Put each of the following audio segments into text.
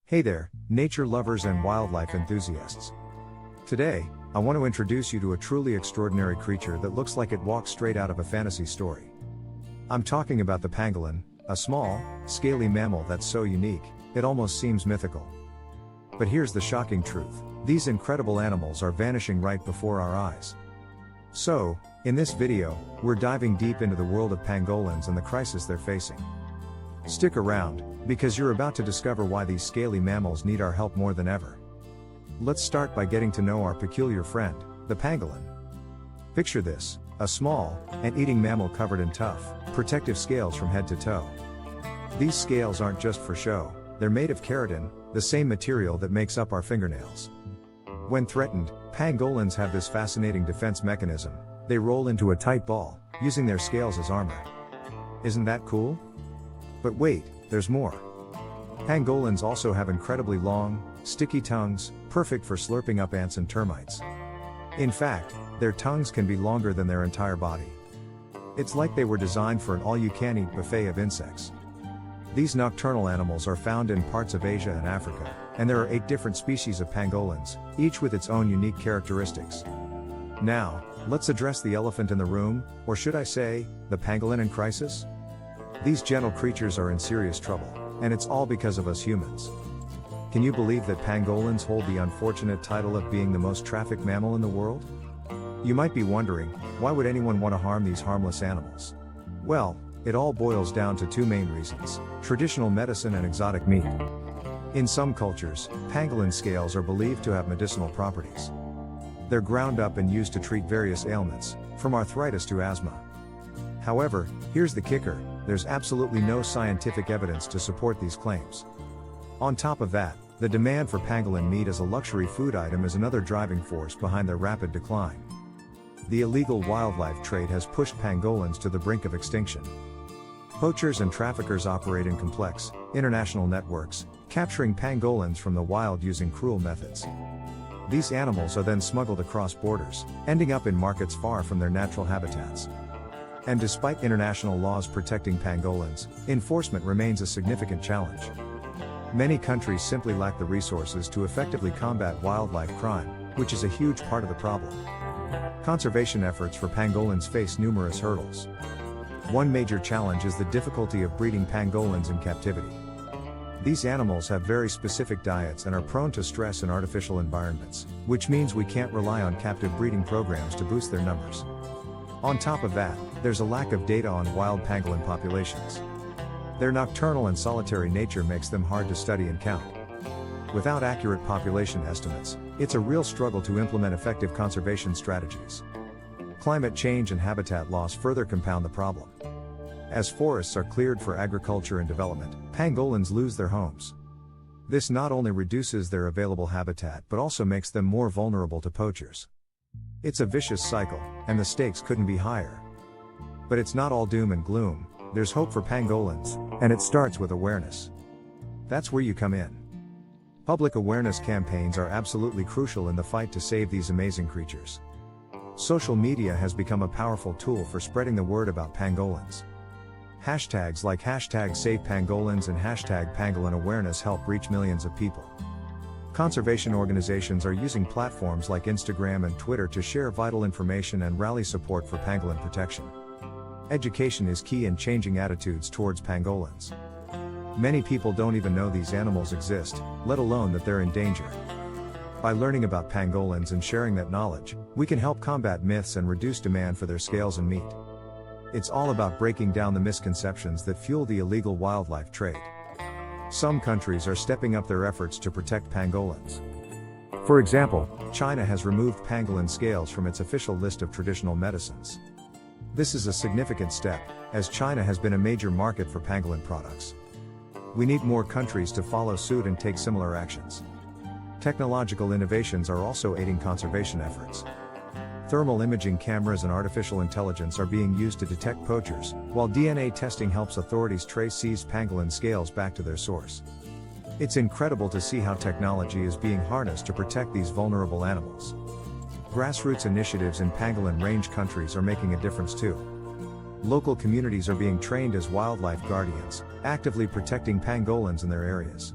Hey there, nature lovers and wildlife enthusiasts. Today, I want to introduce you to a truly extraordinary creature that looks like it walks straight out of a fantasy story. I'm talking about the pangolin, a small, scaly mammal that's so unique, it almost seems mythical. But here's the shocking truth: these incredible animals are vanishing right before our eyes. So, in this video, we're diving deep into the world of pangolins and the crisis they're facing. Stick around, because you're about to discover why these scaly mammals need our help more than ever. Let's start by getting to know our peculiar friend, the pangolin. Picture this: a small, ant-eating mammal covered in tough, protective scales from head to toe. These scales aren't just for show, they're made of keratin, the same material that makes up our fingernails. When threatened, pangolins have this fascinating defense mechanism: they roll into a tight ball, using their scales as armor. Isn't that cool? But wait, there's more. Pangolins also have incredibly long, sticky tongues, perfect for slurping up ants and termites. In fact, their tongues can be longer than their entire body. It's like they were designed for an all-you-can-eat buffet of insects. These nocturnal animals are found in parts of Asia and Africa, and there are 8 different species of pangolins, each with its own unique characteristics. Now, let's address the elephant in the room, or should I say, the pangolin in crisis? These gentle creatures are in serious trouble, and it's all because of us humans. Can you believe that pangolins hold the unfortunate title of being the most trafficked mammal in the world? You might be wondering, why would anyone want to harm these harmless animals? Well, it all boils down to 2 main reasons: traditional medicine and exotic meat. In some cultures, pangolin scales are believed to have medicinal properties. They're ground up and used to treat various ailments, from arthritis to asthma. However, here's the kicker: there's absolutely no scientific evidence to support these claims. On top of that, the demand for pangolin meat as a luxury food item is another driving force behind their rapid decline. The illegal wildlife trade has pushed pangolins to the brink of extinction. Poachers and traffickers operate in complex, international networks, capturing pangolins from the wild using cruel methods. These animals are then smuggled across borders, ending up in markets far from their natural habitats. And despite international laws protecting pangolins, enforcement remains a significant challenge. Many countries simply lack the resources to effectively combat wildlife crime, which is a huge part of the problem. Conservation efforts for pangolins face numerous hurdles. One major challenge is the difficulty of breeding pangolins in captivity. These animals have very specific diets and are prone to stress in artificial environments, which means we can't rely on captive breeding programs to boost their numbers. On top of that, there's a lack of data on wild pangolin populations. Their nocturnal and solitary nature makes them hard to study and count. Without accurate population estimates, it's a real struggle to implement effective conservation strategies. Climate change and habitat loss further compound the problem. As forests are cleared for agriculture and development, pangolins lose their homes. This not only reduces their available habitat but also makes them more vulnerable to poachers. It's a vicious cycle, and the stakes couldn't be higher. But it's not all doom and gloom. There's hope for pangolins, and it starts with awareness. That's where you come in. Public awareness campaigns are absolutely crucial in the fight to save these amazing creatures. Social media has become a powerful tool for spreading the word about pangolins. Hashtags like #SavePangolins and #PangolinAwareness help reach millions of people. Conservation organizations are using platforms like Instagram and Twitter to share vital information and rally support for pangolin protection. Education is key in changing attitudes towards pangolins. Many people don't even know these animals exist, let alone that they're in danger. By learning about pangolins and sharing that knowledge, we can help combat myths and reduce demand for their scales and meat. It's all about breaking down the misconceptions that fuel the illegal wildlife trade. Some countries are stepping up their efforts to protect pangolins. For example, China has removed pangolin scales from its official list of traditional medicines. This is a significant step, as China has been a major market for pangolin products. We need more countries to follow suit and take similar actions. Technological innovations are also aiding conservation efforts. Thermal imaging cameras and artificial intelligence are being used to detect poachers, while DNA testing helps authorities trace seized pangolin scales back to their source. It's incredible to see how technology is being harnessed to protect these vulnerable animals. Grassroots initiatives in pangolin range countries are making a difference too. Local communities are being trained as wildlife guardians, actively protecting pangolins in their areas.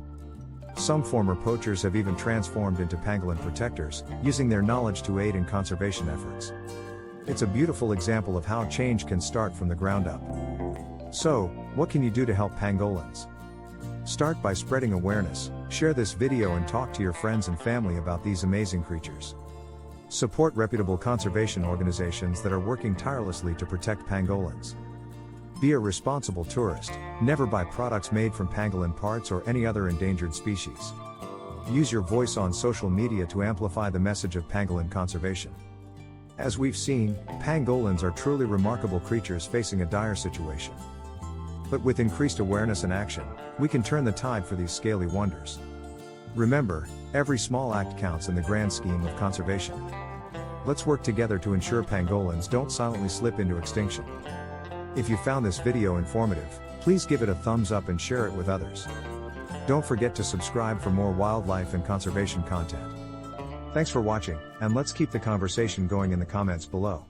Some former poachers have even transformed into pangolin protectors, using their knowledge to aid in conservation efforts. It's a beautiful example of how change can start from the ground up. So, what can you do to help pangolins? Start by spreading awareness, share this video and talk to your friends and family about these amazing creatures. Support reputable conservation organizations that are working tirelessly to protect pangolins. Be a responsible tourist, never buy products made from pangolin parts or any other endangered species. Use your voice on social media to amplify the message of pangolin conservation. As we've seen, pangolins are truly remarkable creatures facing a dire situation. But with increased awareness and action, we can turn the tide for these scaly wonders. Remember, every small act counts in the grand scheme of conservation. Let's work together to ensure pangolins don't silently slip into extinction. If you found this video informative, please give it a thumbs up and share it with others. Don't forget to subscribe for more wildlife and conservation content. Thanks for watching, and let's keep the conversation going in the comments below.